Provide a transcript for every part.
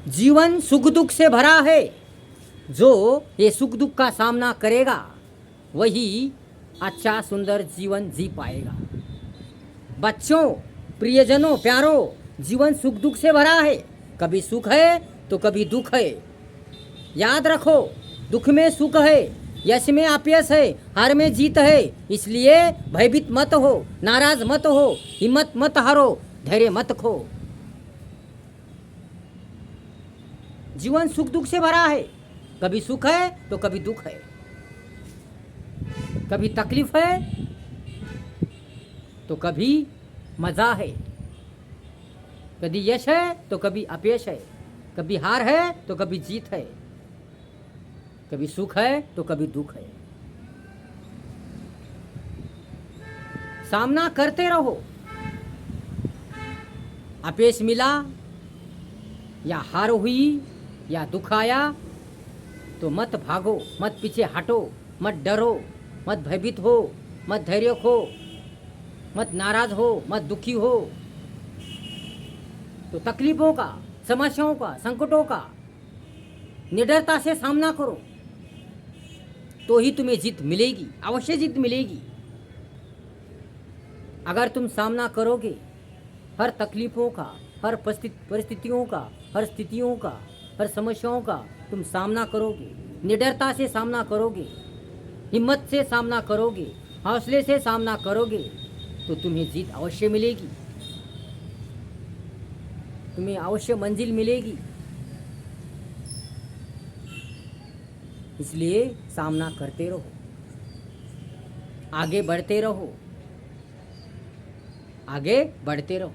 जीवन सुख दुख से भरा है। जो ये सुख दुख का सामना करेगा वही अच्छा सुंदर जीवन जी पाएगा। बच्चों, प्रियजनों, प्यारों, जीवन सुख दुख से भरा है। कभी सुख है तो कभी दुख है। याद रखो, दुख में सुख है, यश में अपयश है, हार में जीत है। इसलिए भयभीत मत हो, नाराज मत हो, हिम्मत मत हारो, धैर्य मत खो। जीवन सुख दुख से भरा है। कभी सुख है तो कभी दुख है, कभी तकलीफ है तो कभी मजा है, कभी यश है तो कभी अपयश है, कभी हार है तो कभी जीत है, कभी सुख है तो कभी दुख है। सामना करते रहो। अपयश मिला या हार हुई या दुख आया तो मत भागो, मत पीछे हटो, मत डरो, मत भयभीत हो, मत धैर्य खो, मत नाराज हो, मत दुखी हो। तो तकलीफों का, समस्याओं का, संकटों का निडरता से सामना करो, तो ही तुम्हें जीत मिलेगी, अवश्य जीत मिलेगी। अगर तुम सामना करोगे हर तकलीफों का, हर परिस्थितियों का, हर स्थितियों का, हर समस्याओं का तुम सामना करोगे, निडरता से सामना करोगे, हिम्मत से सामना करोगे, हौसले से सामना करोगे, तो तुम्हें जीत अवश्य मिलेगी, तुम्हें अवश्य मंजिल मिलेगी। इसलिए सामना करते रहो, आगे बढ़ते रहो, आगे बढ़ते रहो।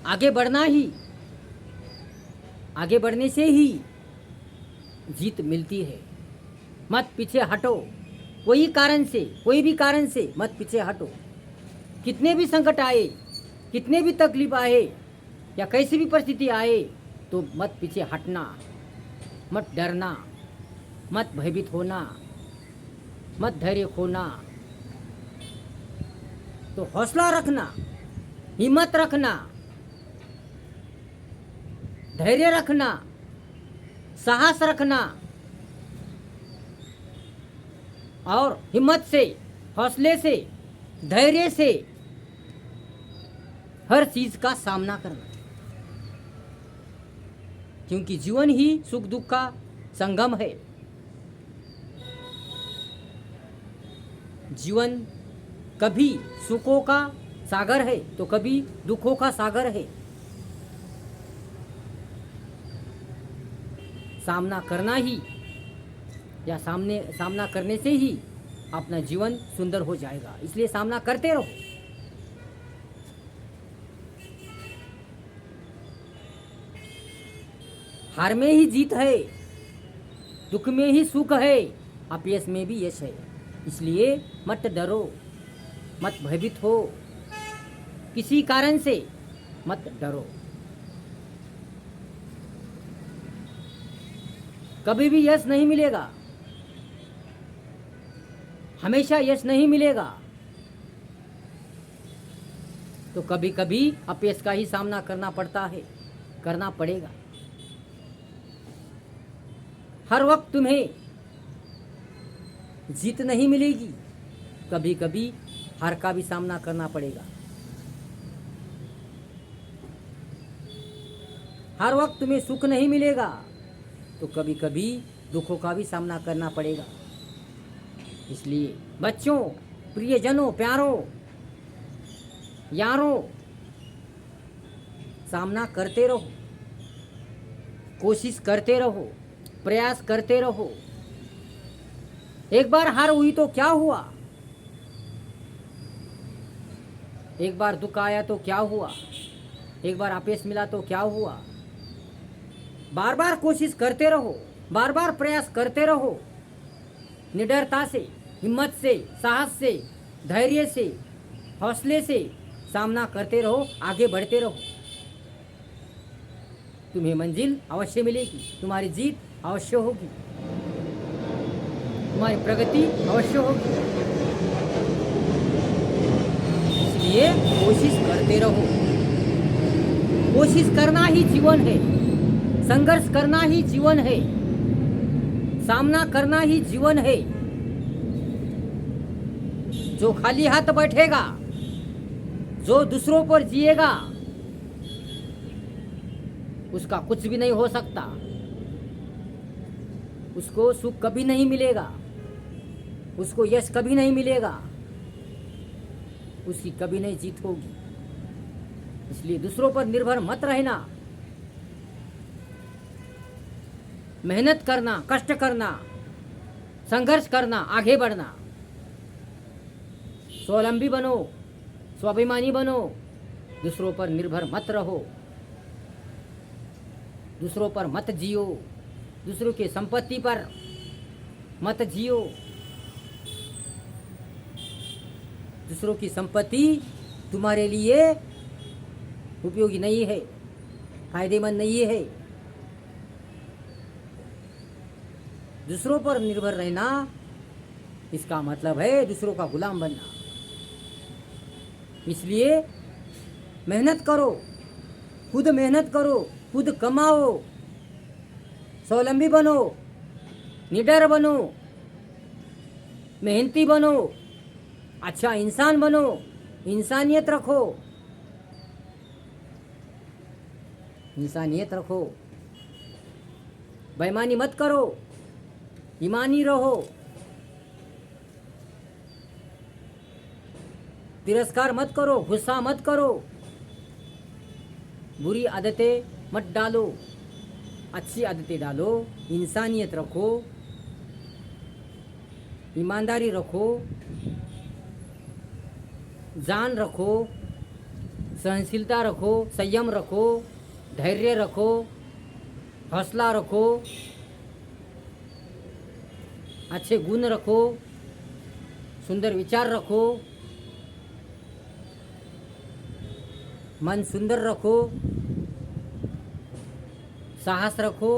आगे बढ़ना ही, आगे बढ़ने से ही जीत मिलती है। मत पीछे हटो, कोई कारण से, कोई भी कारण से मत पीछे हटो। कितने भी संकट आए, कितने भी तकलीफ आए या कैसी भी परिस्थिति आए, तो मत पीछे हटना, मत डरना, मत भयभीत होना, मत धैर्य खोना। तो हौसला रखना, हिम्मत रखना, धैर्य रखना, साहस रखना और हिम्मत से, हौसले से, धैर्य से हर चीज का सामना करना। क्योंकि जीवन ही सुख दुख का संगम है। जीवन कभी सुखों का सागर है तो कभी दुखों का सागर है। सामना करना ही या सामना करने से ही अपना जीवन सुंदर हो जाएगा। इसलिए सामना करते रहो। हार में ही जीत है, दुख में ही सुख है, अपयश में भी यश है। इसलिए मत डरो, मत भयभीत हो, किसी कारण से मत डरो। कभी भी यश नहीं मिलेगा, हमेशा यश नहीं मिलेगा, तो कभी कभी अपयश का ही सामना करना पड़ता है, करना पड़ेगा। हर वक्त तुम्हें जीत नहीं मिलेगी, कभी कभी हार का भी सामना करना पड़ेगा। हर वक्त तुम्हें सुख नहीं मिलेगा, तो कभी कभी दुखों का भी सामना करना पड़ेगा। इसलिए बच्चों, प्रियजनों, प्यारों, यारों, सामना करते रहो, कोशिश करते रहो, प्रयास करते रहो। एक बार हार हुई तो क्या हुआ, एक बार दुख आया तो क्या हुआ, एक बार अपयश मिला तो क्या हुआ। बार बार कोशिश करते रहो, बार बार प्रयास करते रहो, निडरता से, हिम्मत से, साहस से, धैर्य से, हौसले से सामना करते रहो, आगे बढ़ते रहो। तुम्हें मंजिल अवश्य मिलेगी, तुम्हारी जीत अवश्य होगी, तुम्हारी प्रगति अवश्य होगी। इसलिए कोशिश करते रहो, कोशिश करना ही जीवन है, संघर्ष करना ही जीवन है, सामना करना ही जीवन है। जो खाली हाथ बैठेगा, जो दूसरों पर जिएगा, उसका कुछ भी नहीं हो सकता। उसको सुख कभी नहीं मिलेगा, उसको यश कभी नहीं मिलेगा, उसकी कभी नहीं जीत होगी। इसलिए दूसरों पर निर्भर मत रहना। मेहनत करना, कष्ट करना, संघर्ष करना, आगे बढ़ना। स्वावलंबी बनो, स्वाभिमानी बनो, दूसरों पर निर्भर मत रहो, दूसरों पर मत जियो, दूसरों की संपत्ति पर मत जियो। दूसरों की संपत्ति तुम्हारे लिए उपयोगी नहीं है, फायदेमंद नहीं है। दूसरों पर निर्भर रहना, इसका मतलब है दूसरों का गुलाम बनना। इसलिए मेहनत करो, खुद मेहनत करो, खुद कमाओ, स्वावलंबी बनो, निडर बनो, मेहनती बनो, अच्छा इंसान बनो, इंसानियत रखो, इंसानियत रखो। बेईमानी मत करो, ईमानी रहो। तिरस्कार मत करो, गुस्सा मत करो, बुरी आदतें मत डालो, अच्छी आदतें डालो। इंसानियत रखो, ईमानदारी रखो, जान रखो, सहनशीलता रखो, संयम रखो, धैर्य रखो, हौसला रखो, अच्छे गुण रखो, सुंदर विचार रखो, मन सुंदर रखो, साहस रखो,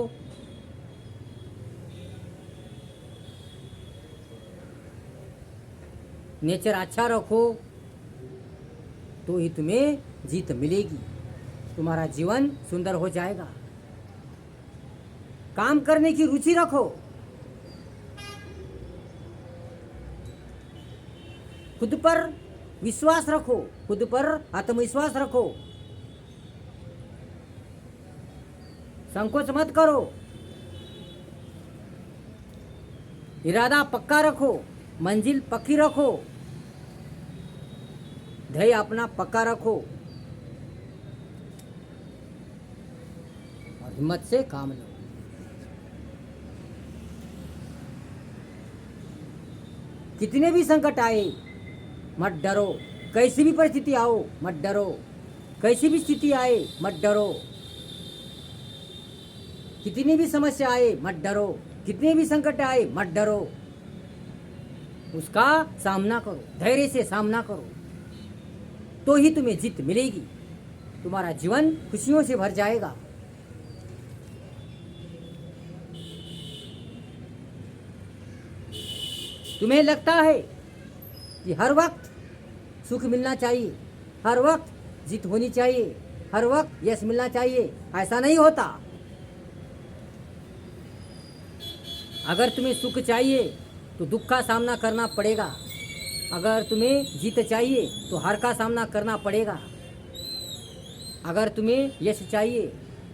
नेचर अच्छा रखो, तो ही तुम्हें जीत मिलेगी, तुम्हारा जीवन सुंदर हो जाएगा। काम करने की रुचि रखो, खुद पर विश्वास रखो, खुद पर आत्मविश्वास रखो, संकोच मत करो, इरादा पक्का रखो, मंजिल पक्की रखो, ध्येय अपना पक्का रखो और हिम्मत से काम लो। कितने भी संकट आए मत डरो, कैसी भी परिस्थिति आओ मत डरो, कैसी भी स्थिति आए मत डरो, कितनी भी समस्या आए मत डरो, कितने भी संकट आए मत डरो, उसका सामना करो, धैर्य से सामना करो, तो ही तुम्हें जीत मिलेगी, तुम्हारा जीवन खुशियों से भर जाएगा। तुम्हें लगता है कि हर वक्त सुख मिलना चाहिए, हर वक्त जीत होनी चाहिए, हर वक्त यश मिलना चाहिए, ऐसा नहीं होता। अगर तुम्हें सुख चाहिए तो दुख का सामना करना पड़ेगा, अगर तुम्हें जीत चाहिए तो हार का सामना करना पड़ेगा, अगर तुम्हें यश चाहिए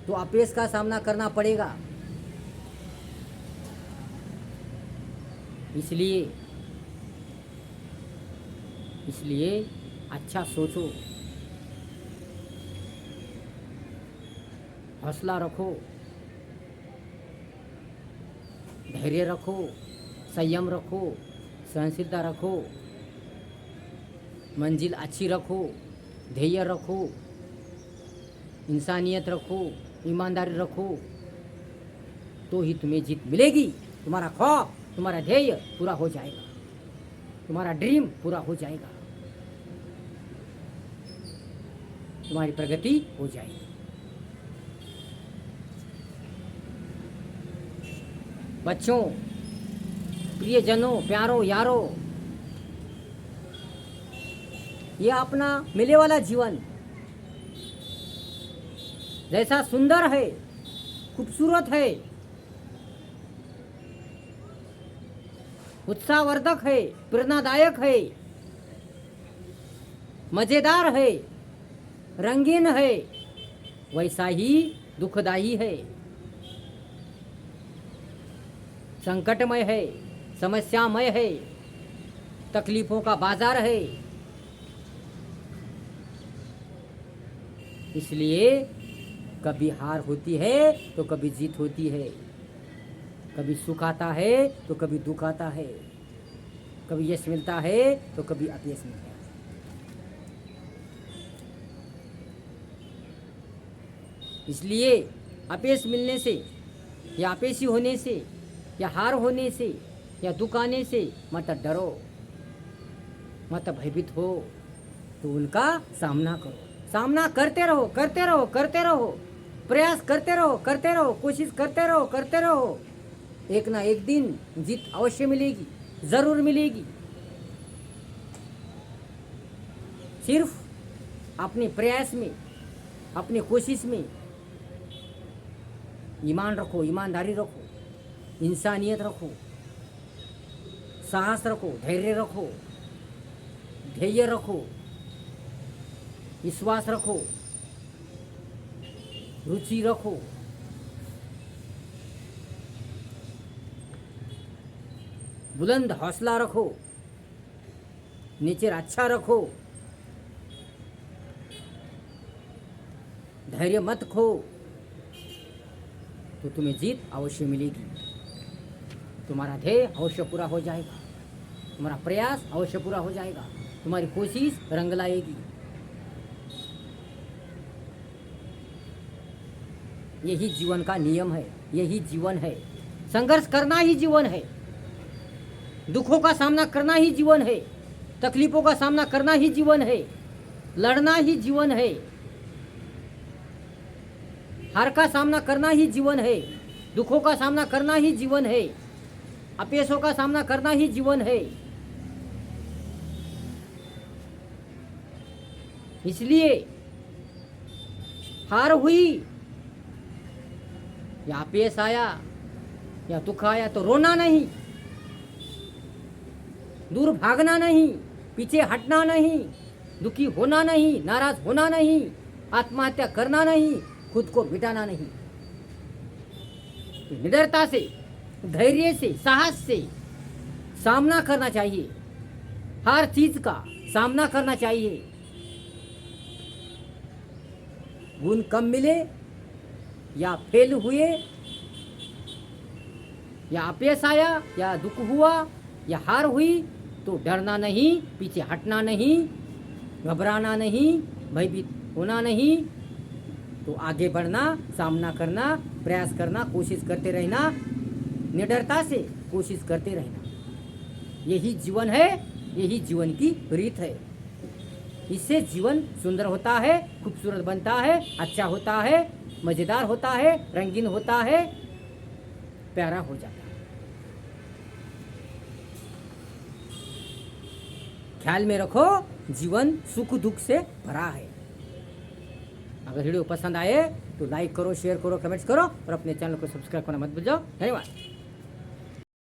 तो अपयश का सामना करना पड़ेगा। इसलिए अच्छा सोचो, हौसला रखो, धैर्य रखो, संयम रखो, सहनशीलता रखो, मंजिल अच्छी रखो, ध्येय रखो, इंसानियत रखो, ईमानदारी रखो, तो ही तुम्हें जीत मिलेगी। तुम्हारा ख्वाब, तुम्हारा ध्येय पूरा हो जाएगा, तुम्हारा ड्रीम पूरा हो जाएगा, तुम्हारी प्रगति हो जाएगी। बच्चों, प्रियजनों, प्यारों, यारों, ये अपना मिले वाला जीवन जैसा सुंदर है, खूबसूरत है, उत्साहवर्धक है, प्रेरणादायक है, मजेदार है, रंगीन है, वैसा ही दुखदाई है, संकटमय है, समस्यामय है, तकलीफों का बाजार है। इसलिए कभी हार होती है तो कभी जीत होती है, कभी सुख आता है तो कभी दुख आता है, कभी यश मिलता है तो कभी अपयश मिलता है। इसलिए अपयश मिलने से या अपयशी होने से या हार होने से या दुख आने से मत डरो, मत भयभीत हो, तो उनका सामना करो, सामना करते रहो, करते रहो, करते रहो, प्रयास करते रहो, करते रहो, कोशिश करते रहो, करते रहो। एक ना एक दिन जीत अवश्य मिलेगी, जरूर मिलेगी। सिर्फ अपने प्रयास में, अपने कोशिश में ईमान रखो, ईमानदारी रखो, इंसानियत रखो, साहस रखो, धैर्य रखो, ध्येय रखो, विश्वास रखो, रुचि रखो, बुलंद हौसला रखो, नेचर अच्छा रखो, धैर्य मत खो, तो तुम्हें जीत अवश्य मिलेगी। तुम्हारा ध्येय अवश्य पूरा हो जाएगा, तुम्हारा प्रयास अवश्य पूरा हो जाएगा, तुम्हारी कोशिश रंग लाएगी। यही जीवन का नियम है, यही जीवन है। संघर्ष करना ही जीवन है, दुखों का सामना करना ही जीवन है, तकलीफों का सामना करना ही जीवन है, लड़ना ही जीवन है, हार का सामना करना ही जीवन है, दुखों का सामना करना ही जीवन है, अपयशों का सामना करना ही जीवन है। इसलिए हार हुई या अपयश आया या दुख आया तो रोना नहीं, दूर भागना नहीं, पीछे हटना नहीं, दुखी होना नहीं, नाराज होना नहीं, आत्महत्या करना नहीं, खुद को मिटाना नहीं। निडरता से, धैर्य से, साहस से सामना करना चाहिए, हर चीज का सामना करना चाहिए। गुण कम मिले या फेल हुए या अपयश आया या दुख हुआ या हार हुई तो डरना नहीं, पीछे हटना नहीं, घबराना नहीं, भयभीत होना नहीं, तो आगे बढ़ना, सामना करना, प्रयास करना, कोशिश करते रहना, निडरता से कोशिश करते रहना। यही जीवन है, यही जीवन की रीत है। इससे जीवन सुंदर होता है, खूबसूरत बनता है, अच्छा होता है, मजेदार होता है, रंगीन होता है, प्यारा हो जाता है। ख्याल में रखो, जीवन सुख दुख से भरा है। अगर वीडियो पसंद आए तो लाइक करो, शेयर करो, कमेंट्स करो और अपने चैनल को सब्सक्राइब करना मत भूल जाओ। धन्यवाद।